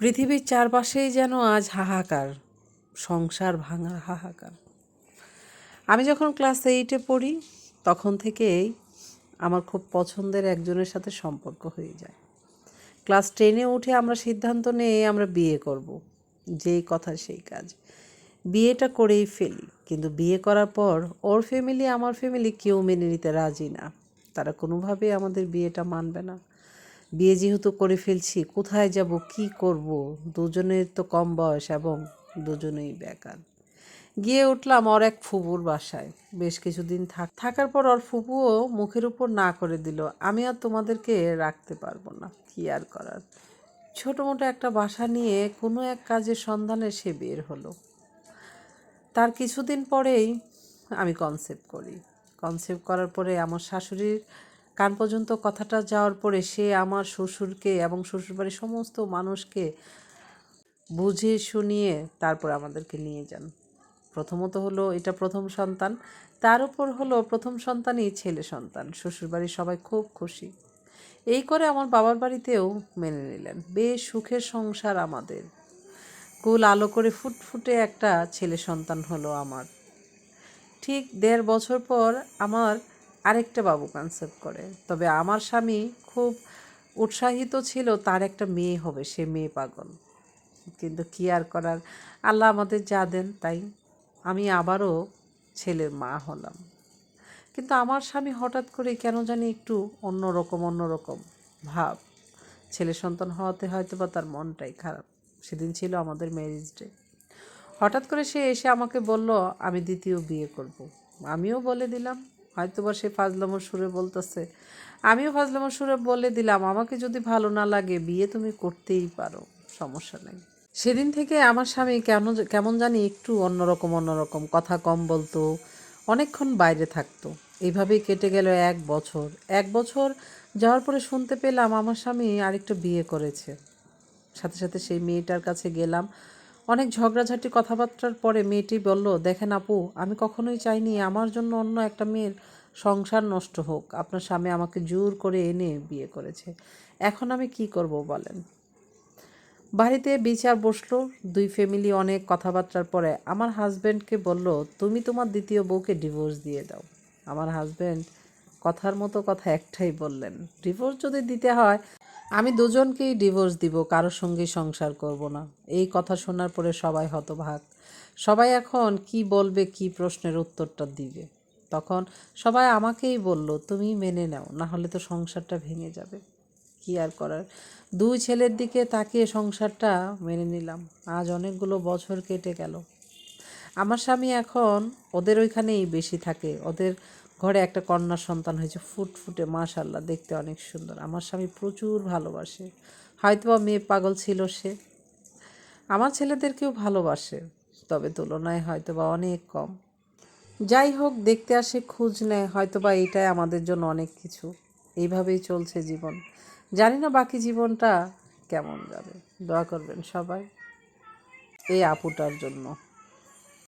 পৃথিবীর চারপাশেই যেন আজ হাহাকার, সংসার ভাঙার হাহাকার। আমি যখন ক্লাস 8-এ পড়ি তখন থেকেই আমার খুব পছন্দের একজনের সাথে সম্পর্ক হয়ে যায়। ক্লাস 10-এ উঠে আমরা সিদ্ধান্ত নিয়ে আমরা বিয়ে করব। যেই কথা সেই কাজ, বিয়েটা করেই ফেলি। কিন্তু বিয়ে করার পর ওর ফ্যামিলি আমার ফ্যামিলি কেউ মেনে নিতে রাজি না। তারা কোনোভাবেই আমাদের বিয়েটা মানবে না। বিয়ে যেহেতু করে ফেলছি, কোথায় যাব, কি করব? দুজনের তো কম বয়স এবং দুজনেই বেকার। গিয়ে উঠলাম ওর এক ফুপুর বাসায়। বেশ কিছুদিন থাকার পর ওর ফুপুও মুখের উপর না করে দিল, আমি আর তোমাদেরকে রাখতে পারবো না। কি আর করার, ছোটো মোটো একটা বাসা নিয়ে কোনো এক কাজের সন্ধানে সে বের হলো। তার কিছুদিন পরেই আমি কনসেপ্ট করার পরে আমার শাশুড়ির কান পর্যন্ত কথাটা যাওয়ার পরে সে আমার শ্বশুরকে এবং শ্বশুরবাড়ির সমস্ত মানুষকে বুঝিয়ে শুনিয়ে তারপর আমাদেরকে নিয়ে যান। প্রথমত হলো এটা প্রথম সন্তান, তার উপর হলো প্রথম সন্তানই ছেলে সন্তান। শ্বশুরবাড়ির সবাই খুব খুশি। এই করে আমার বাবার বাড়িতেও মেনে নিলেন। বেশ সুখের সংসার আমাদের। কুল আলো করে ফুটফুটে একটা ছেলে সন্তান হলো আমার। ঠিক 1.5 বছর পর আমার আরেকটা বাবু কনসেপ্ট করে। তবে আমার স্বামী খুব উৎসাহিত ছিল তার একটা মেয়ে হবে, সে মেয়ে পাগল। কিন্তু কি আর করার, আল্লাহ আমাদের যা দেন তাই। আমি আবারও ছেলের মা হলাম। কিন্তু আমার স্বামী হঠাৎ করে কেন জানি একটু অন্যরকম ভাব। ছেলে সন্তান হওয়াতে হয়তো বা তার মনটাই খারাপ। সেদিন ছিল আমাদের ম্যারেজ ডে। হঠাৎ করে সে এসে আমাকে বলল আমি দ্বিতীয় বিয়ে করব। আমিও বলে দিলাম, হয়তোবা সে ফাজলামোর সুরে বলতেছে, আমিও ফাজলামোর সুরে বলে দিলাম আমাকে যদি ভালো না লাগে বিয়ে তুমি করতেই পারো, সমস্যা নেই। সেদিন থেকে আমার স্বামী কেমন জানি একটু অন্যরকম কথা কম বলতো, অনেকক্ষণ বাইরে থাকতো। এইভাবেই কেটে গেল 1 বছর। 1 বছর যাওয়ার পরে শুনতে পেলাম আমার স্বামী আরেকটা বিয়ে করেছে। সাথে সাথে সেই মেয়েটার কাছে গেলাম। অনেক ঝগড়াঝাটি কথাবার্তার পরে মেয়েটি বলল, দেখেন আপু, আমি কখনোই চাইনি আমার জন্য অন্য একটা মেয়ের সংসার নষ্ট হোক। আপনার স্বামী আমাকে জোর করে এনে বিয়ে করেছে, এখন আমি কি করব বলেন। বাড়িতে বিচার বসলো। 2 ফ্যামিলি অনেক কথাবার্তার পরে আমার হাজব্যান্ডকে বলল, তুমি তোমার দ্বিতীয় বউকে ডিভোর্স দিয়ে দাও। আমার হাজব্যান্ড কথার মতো কথা একটাই বললেন, ডিভোর্স যদি দিতে হয় আমি দুজনকেই ডিভোর্স দিব, কারোর সঙ্গেই সংসার করব না। এই কথা শোনার পরে সবাই হতবাক। সবাই এখন কি বলবে, কি প্রশ্নের উত্তরটা দিবে। তখন সবাই আমাকেই বলল, তুমি মেনে নাও, না হলে তো সংসারটা ভেঙে যাবে। কি আর করার, 2 ছেলের দিকে তাকিয়ে সংসারটা মেনে নিলাম। আজ অনেকগুলো বছর কেটে গেল। আমার স্বামী এখন ওদের ওইখানেই বেশি থাকে। ওদের ঘরে একটা কন্যা সন্তান হয়েছে, ফুটফুটে, মাশাআল্লাহ, দেখতে অনেক সুন্দর। আমার স্বামী প্রচুর ভালোবাসে, হয়তোবা মেয়ে পাগল ছিল সে। আমার ছেলেদেরকেও ভালোবাসে, তবে তুলনায় হয়তোবা অনেক কম। যাই হোক, দেখতে আসে, খোঁজ নেয়, হয়তোবা এটাই আমাদের জন্য অনেক কিছু। এইভাবেই চলছে জীবন। জানি না বাকি জীবনটা কেমন যাবে। দোয়া করবেন সবাই এই আপুটার জন্য।